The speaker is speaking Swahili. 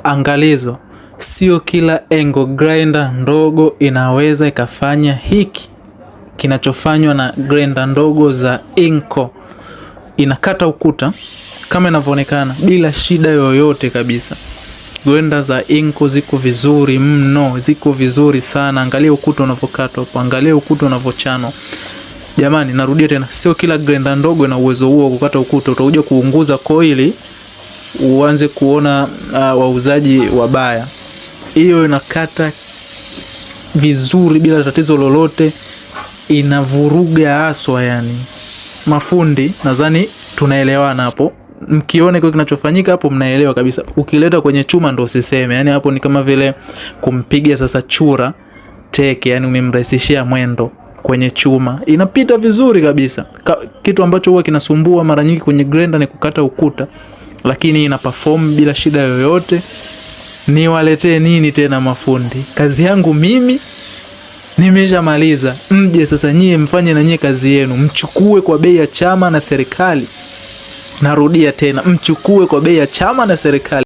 Angalizo, sio kila angle grinder ndogo inaweza ikafanya hiki kinachofanywa na grinder ndogo za Inco. Inakata ukuta kama inavyoonekana bila shida yoyote kabisa. Grinder za Inco ziko vizuri mno, ziko vizuri sana. Angalia ukuta unavyokatwa hapo, angalia ukuta unavyochanwa. Jamani, narudia tena, sio kila grinder ndogo ina uwezo huo kukata ukuta. Utakuja kuunguza coil uanze kuona wauzaji wabaya. Hiyo inakata vizuri bila tatizo lolote, inavuruga aswa yani. Mafundi nadhani tunaelewana hapo. Mkione kwa kinachofanyika hapo mnaelewa kabisa. Ukileta kwenye chuma ndo usiseme. Yani hapo ni kama vile kumpiga sasa chura teke, yani umemrahisishia mwendo kwenye chuma. Inapita vizuri kabisa. Kitu ambacho huwa kinasumbua mara nyingi kwenye grinder ni kukata ukuta, lakini ina perform bila shida yoyote. Niwaletee nini tena mafundi? Kazi yangu mimi nimeshamaliza. Mje sasa nyie mfanye na nyie kazi yenu. Mchukue kwa bei ya chama na serikali. Narudia tena, mchukue kwa bei ya chama na serikali.